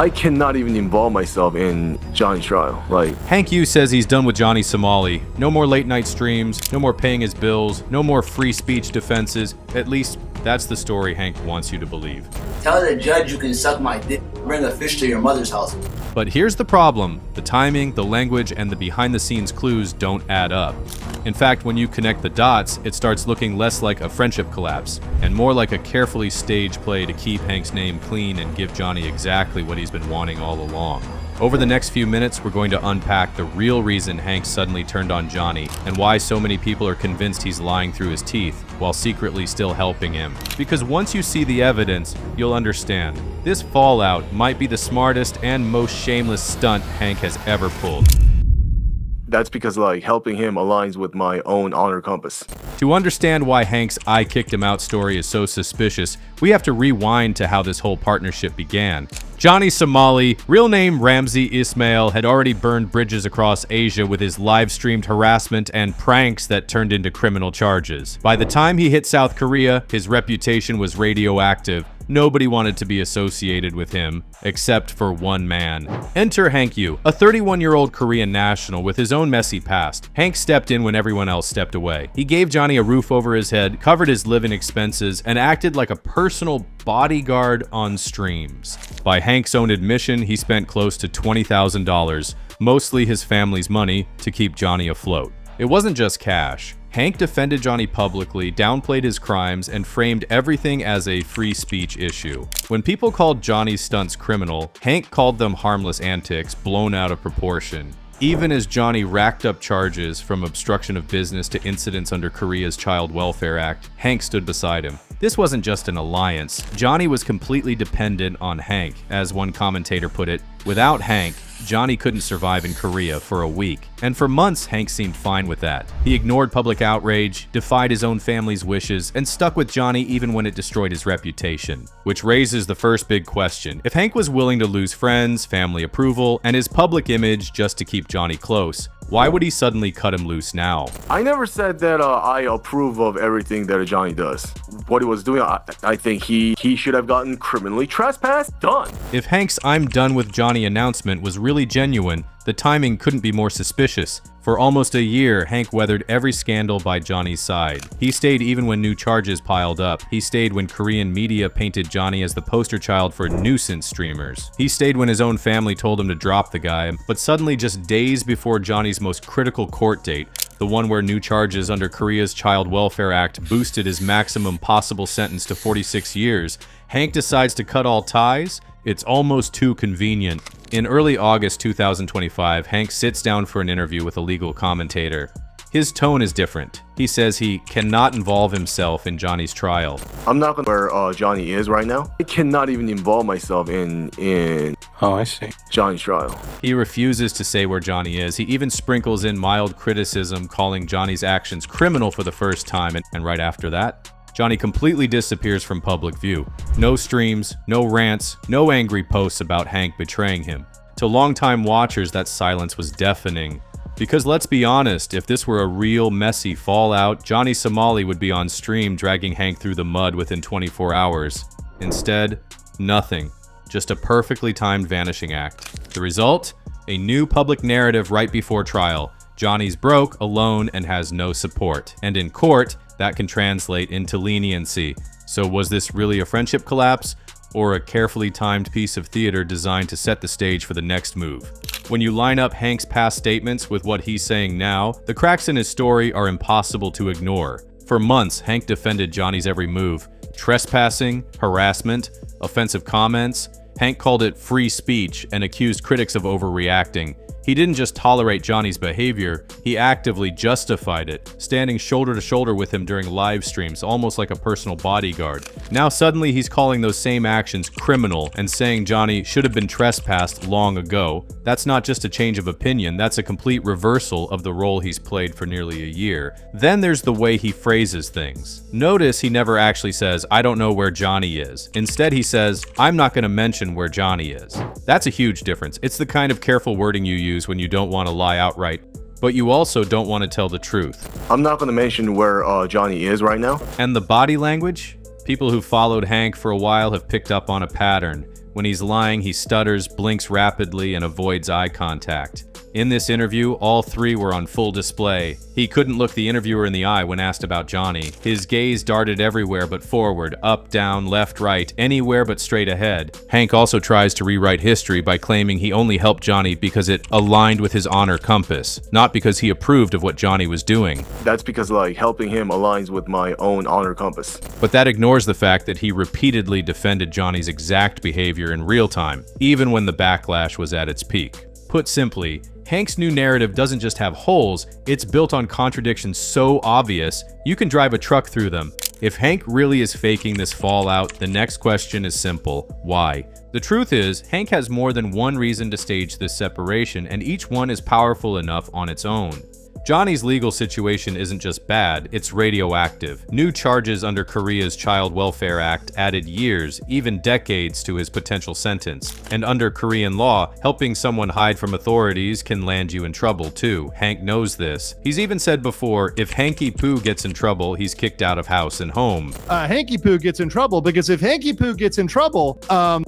I cannot even involve myself in Johnny's trial. Hank Yu says he's done with Johnny Somali. No more late night streams, no more paying his bills, no more free speech defenses. At least that's the story Hank wants you to believe. Tell the judge you can suck my dick, bring a fish to your mother's house. But here's the problem. The timing, the language, and the behind-the-scenes clues don't add up. In fact, when you connect the dots, it starts looking less like a friendship collapse and more like a carefully staged play to keep Hank's name clean and give Johnny exactly what he's been wanting all along. Over the next few minutes, we're going to unpack the real reason Hank suddenly turned on Johnny and why so many people are convinced he's lying through his teeth while secretly still helping him. Because once you see the evidence, you'll understand. This fallout might be the smartest and most shameless stunt Hank has ever pulled. That's because helping him aligns with my own honor compass. To understand why Hank's "I kicked him out" story is so suspicious, we have to rewind to how this whole partnership began. Johnny Somali, real name Ramzi Ismail, had already burned bridges across Asia with his live-streamed harassment and pranks that turned into criminal charges. By the time he hit South Korea, his reputation was radioactive. Nobody wanted to be associated with him, except for one man. Enter Hank Yu, a 31-year-old Korean national with his own messy past. Hank stepped in when everyone else stepped away. He gave Johnny a roof over his head, covered his living expenses, and acted like a personal bodyguard on streams. By Hank's own admission, he spent close to $20,000, mostly his family's money, to keep Johnny afloat. It wasn't just cash. Hank defended Johnny publicly, downplayed his crimes, and framed everything as a free speech issue. When people called Johnny's stunts criminal, Hank called them harmless antics blown out of proportion. Even as Johnny racked up charges from obstruction of business to incidents under Korea's Child Welfare Act, Hank stood beside him. This wasn't just an alliance. Johnny was completely dependent on Hank. As one commentator put it, without Hank, Johnny couldn't survive in Korea for a week. And for months, Hank seemed fine with that. He ignored public outrage, defied his own family's wishes, and stuck with Johnny even when it destroyed his reputation. Which raises the first big question. If Hank was willing to lose friends, family approval, and his public image just to keep Johnny close, why would he suddenly cut him loose now? I never said that I approve of everything that Johnny does. What he was doing, I think he should have gotten criminally trespassed done. If Hank's "I'm done with Johnny" announcement was really genuine, the timing couldn't be more suspicious. For almost a year, Hank weathered every scandal by Johnny's side. He stayed even when new charges piled up. He stayed when Korean media painted Johnny as the poster child for nuisance streamers. He stayed when his own family told him to drop the guy. But suddenly, just days before Johnny's most critical court date, the one where new charges under Korea's Child Welfare Act boosted his maximum possible sentence to 46 years, Hank decides to cut all ties. It's almost too convenient. In early August 2025, Hank sits down for an interview with a legal commentator. His tone is different. He says he cannot involve himself in Johnny's trial. I'm not gonna where Johnny is right now. I cannot even involve myself in I see. Johnny's trial. He refuses to say where Johnny is. He even sprinkles in mild criticism, calling Johnny's actions criminal for the first time, and right after that, Johnny completely disappears from public view. No streams, no rants, no angry posts about Hank betraying him. To longtime watchers, that silence was deafening. Because let's be honest, if this were a real messy fallout, Johnny Somali would be on stream dragging Hank through the mud within 24 hours. Instead, nothing. Just a perfectly timed vanishing act. The result? A new public narrative right before trial. Johnny's broke, alone, and has no support. And in court, that can translate into leniency. So was this really a friendship collapse, or a carefully timed piece of theater designed to set the stage for the next move? When you line up Hank's past statements with what he's saying now, the cracks in his story are impossible to ignore. For months, Hank defended Johnny's every move. Trespassing, harassment, offensive comments. Hank called it free speech and accused critics of overreacting. He didn't just tolerate Johnny's behavior, he actively justified it, standing shoulder to shoulder with him during live streams, almost like a personal bodyguard. Now suddenly he's calling those same actions criminal and saying Johnny should have been trespassed long ago. That's not just a change of opinion, that's a complete reversal of the role he's played for nearly a year. Then there's the way he phrases things. Notice he never actually says, "I don't know where Johnny is." Instead he says, "I'm not going to mention where Johnny is." That's a huge difference. It's the kind of careful wording you use when you don't want to lie outright, but you also don't want to tell the truth. I'm not going to mention where Johnny is right now. And the body language? People who followed Hank for a while have picked up on a pattern. When he's lying, he stutters, blinks rapidly, and avoids eye contact. In this interview, all three were on full display. He couldn't look the interviewer in the eye when asked about Johnny. His gaze darted everywhere but forward, up, down, left, right, anywhere but straight ahead. Hank also tries to rewrite history by claiming he only helped Johnny because it aligned with his honor compass, not because he approved of what Johnny was doing. That's because, like, helping him aligns with my own honor compass. But that ignores the fact that he repeatedly defended Johnny's exact behavior in real time, even when the backlash was at its peak. Put simply, Hank's new narrative doesn't just have holes, it's built on contradictions so obvious, you can drive a truck through them. If Hank really is faking this fallout, the next question is simple: why? The truth is, Hank has more than one reason to stage this separation, and each one is powerful enough on its own. Johnny's legal situation isn't just bad, it's radioactive. New charges under Korea's Child Welfare Act added years, even decades, to his potential sentence. And under Korean law, helping someone hide from authorities can land you in trouble too. Hank knows this. He's even said before, if Hanky Poo gets in trouble, he's kicked out of house and home. Hanky Poo gets in trouble because if Hanky Poo gets in trouble,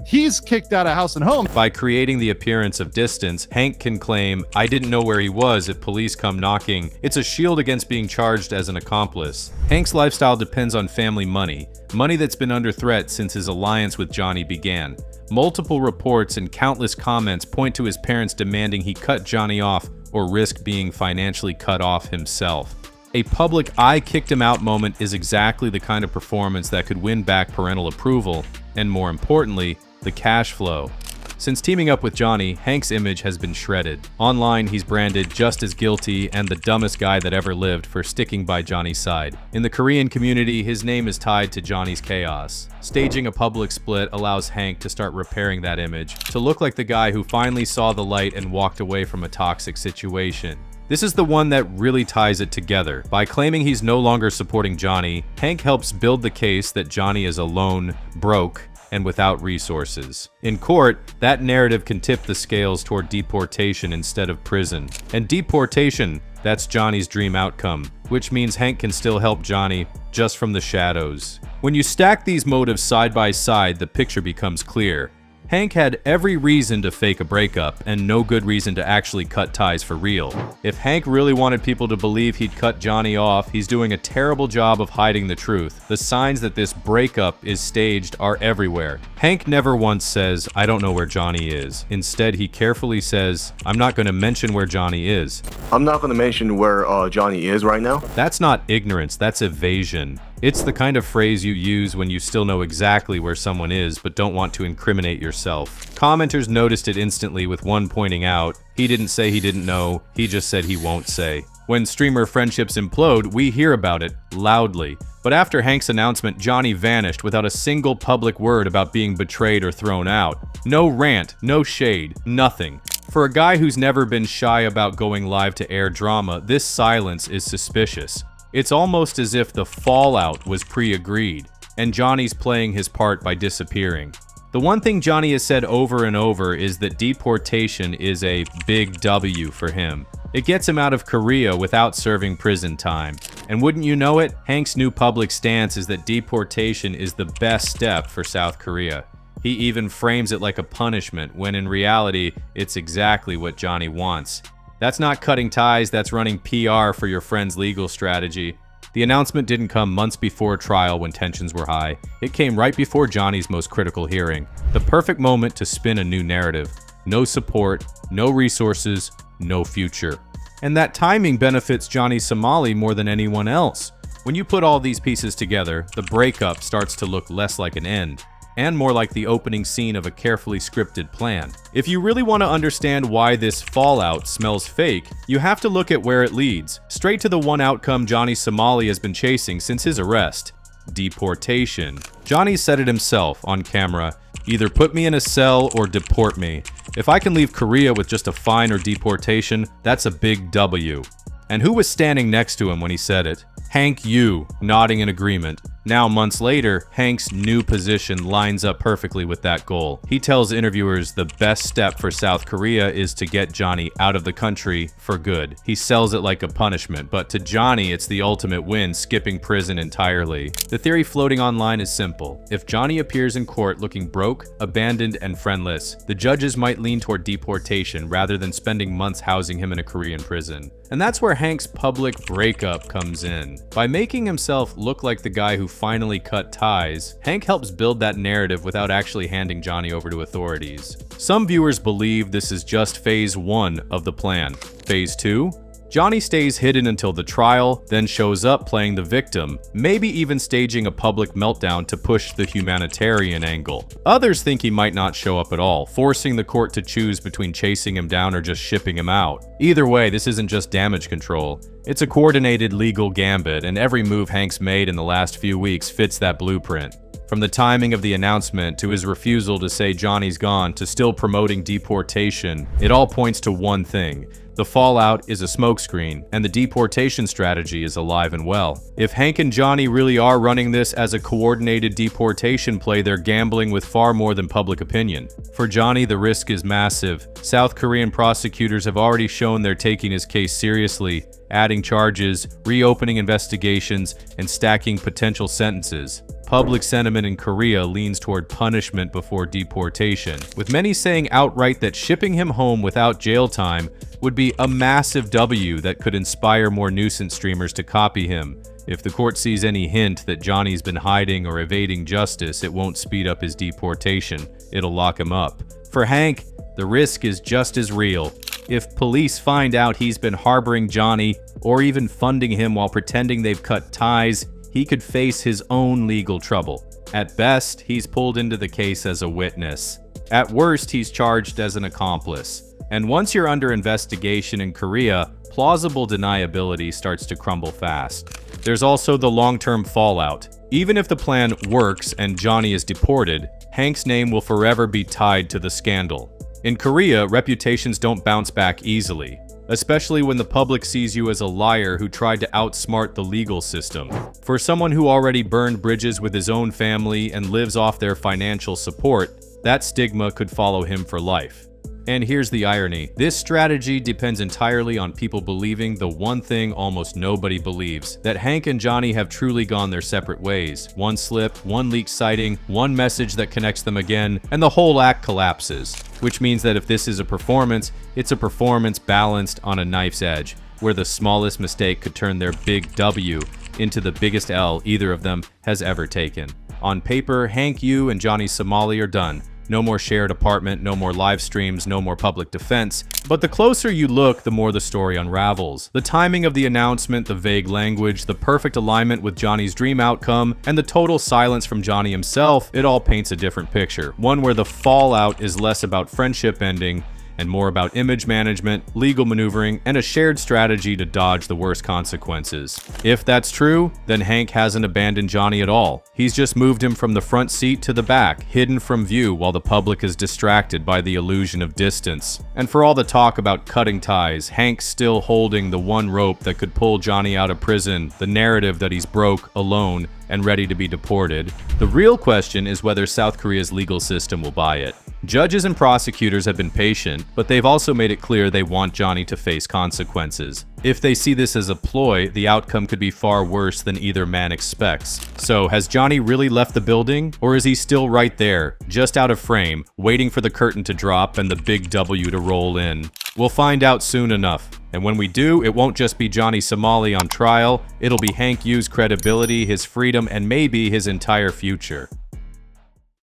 he's kicked out of house and home. By creating the appearance of distance, Hank can claim, I didn't know where he was if police come knocking. It's a shield against being charged as an accomplice. Hank's lifestyle depends on family money that's been under threat since his alliance with Johnny began. Multiple reports and countless comments point to his parents demanding he cut Johnny off or risk being financially cut off himself. A public "I kicked him out" moment is exactly the kind of performance that could win back parental approval, and more importantly, the cash flow. Since teaming up with Johnny, Hank's image has been shredded. Online, he's branded just as guilty and the dumbest guy that ever lived for sticking by Johnny's side. In the Korean community, his name is tied to Johnny's chaos. Staging a public split allows Hank to start repairing that image, to look like the guy who finally saw the light and walked away from a toxic situation. This is the one that really ties it together. By claiming he's no longer supporting Johnny, Hank helps build the case that Johnny is alone, broke, and without resources. In court, that narrative can tip the scales toward deportation instead of prison. And deportation, that's Johnny's dream outcome, which means Hank can still help Johnny just from the shadows. When you stack these motives side by side, the picture becomes clear. Hank had every reason to fake a breakup and no good reason to actually cut ties for real. If Hank really wanted people to believe he'd cut Johnny off, he's doing a terrible job of hiding the truth. The signs that this breakup is staged are everywhere. Hank never once says, I don't know where Johnny is. Instead, he carefully says, I'm not going to mention where Johnny is. I'm not going to mention where Johnny is right now. That's not ignorance, that's evasion. It's the kind of phrase you use when you still know exactly where someone is but don't want to incriminate yourself. Commenters noticed it instantly, with one pointing out, he didn't say he didn't know, he just said he won't say. When streamer friendships implode, we hear about it loudly. But after Hank's announcement, Johnny vanished without a single public word about being betrayed or thrown out. No rant, no shade, nothing. For a guy who's never been shy about going live to air drama, this silence is suspicious. It's almost as if the fallout was pre-agreed, and Johnny's playing his part by disappearing. The one thing Johnny has said over and over is that deportation is a big W for him. It gets him out of Korea without serving prison time. And wouldn't you know it, Hank's new public stance is that deportation is the best step for South Korea. He even frames it like a punishment, when in reality, it's exactly what Johnny wants. That's not cutting ties, that's running PR for your friend's legal strategy. The announcement didn't come months before trial when tensions were high. It came right before Johnny's most critical hearing. The perfect moment to spin a new narrative. No support, no resources, no future. And that timing benefits Johnny Somali more than anyone else. When you put all these pieces together, the breakup starts to look less like an end, and more like the opening scene of a carefully scripted plan. If you really want to understand why this fallout smells fake, you have to look at where it leads, straight to the one outcome Johnny Somali has been chasing since his arrest: deportation. Johnny said it himself on camera, either put me in a cell or deport me. If I can leave Korea with just a fine or deportation, that's a big W. And who was standing next to him when he said it? Hank Yu, nodding in agreement. Now, months later, Hank's new position lines up perfectly with that goal. He tells interviewers the best step for South Korea is to get Johnny out of the country for good. He sells it like a punishment, but to Johnny, it's the ultimate win, skipping prison entirely. The theory floating online is simple. If Johnny appears in court looking broke, abandoned, and friendless, the judges might lean toward deportation rather than spending months housing him in a Korean prison. And that's where Hank's public breakup comes in. By making himself look like the guy who finally cut ties, Hank helps build that narrative without actually handing Johnny over to authorities. Some viewers believe this is just phase 1 of the plan. Phase 2? Johnny stays hidden until the trial, then shows up playing the victim, maybe even staging a public meltdown to push the humanitarian angle. Others think he might not show up at all, forcing the court to choose between chasing him down or just shipping him out. Either way, this isn't just damage control. It's a coordinated legal gambit, and every move Hank's made in the last few weeks fits that blueprint. From the timing of the announcement to his refusal to say Johnny's gone to still promoting deportation, it all points to one thing. The fallout is a smokescreen, and the deportation strategy is alive and well. If Hank and Johnny really are running this as a coordinated deportation play, they're gambling with far more than public opinion. For Johnny, the risk is massive. South Korean prosecutors have already shown they're taking his case seriously, adding charges, reopening investigations, and stacking potential sentences. Public sentiment in Korea leans toward punishment before deportation, with many saying outright that shipping him home without jail time would be a massive W that could inspire more nuisance streamers to copy him. If the court sees any hint that Johnny's been hiding or evading justice, it won't speed up his deportation. It'll lock him up. For Hank, the risk is just as real. If police find out he's been harboring Johnny or even funding him while pretending they've cut ties, he could face his own legal trouble. At best, he's pulled into the case as a witness. At worst, he's charged as an accomplice. And once you're under investigation in Korea, plausible deniability starts to crumble fast. There's also the long-term fallout. Even if the plan works and Johnny is deported, Hank's name will forever be tied to the scandal. In Korea, reputations don't bounce back easily, especially when the public sees you as a liar who tried to outsmart the legal system. For someone who already burned bridges with his own family and lives off their financial support, that stigma could follow him for life. And here's the irony. This strategy depends entirely on people believing the one thing almost nobody believes, that Hank and Johnny have truly gone their separate ways. One slip, one leaked sighting, one message that connects them again, and the whole act collapses. Which means that if this is a performance, it's a performance balanced on a knife's edge, where the smallest mistake could turn their big W into the biggest L either of them has ever taken. On paper, Hank Yu and Johnny Somali are done. No more shared apartment, no more live streams, no more public defense. But the closer you look, the more the story unravels. The timing of the announcement, the vague language, the perfect alignment with Johnny's dream outcome, and the total silence from Johnny himself, it all paints a different picture. One where the fallout is less about friendship ending and more about image management, legal maneuvering, and a shared strategy to dodge the worst consequences. If that's true, then Hank hasn't abandoned Johnny at all. He's just moved him from the front seat to the back, hidden from view while the public is distracted by the illusion of distance. And for all the talk about cutting ties, Hank's still holding the one rope that could pull Johnny out of prison, the narrative that he's broke, alone, and ready to be deported. The real question is whether South Korea's legal system will buy it. Judges and prosecutors have been patient, but they've also made it clear they want Johnny to face consequences. If they see this as a ploy, the outcome could be far worse than either man expects. So, has Johnny really left the building? Or is he still right there, just out of frame, waiting for the curtain to drop and the big W to roll in? We'll find out soon enough. And when we do, it won't just be Johnny Somali on trial, it'll be Hank Yu's credibility, his freedom, and maybe his entire future.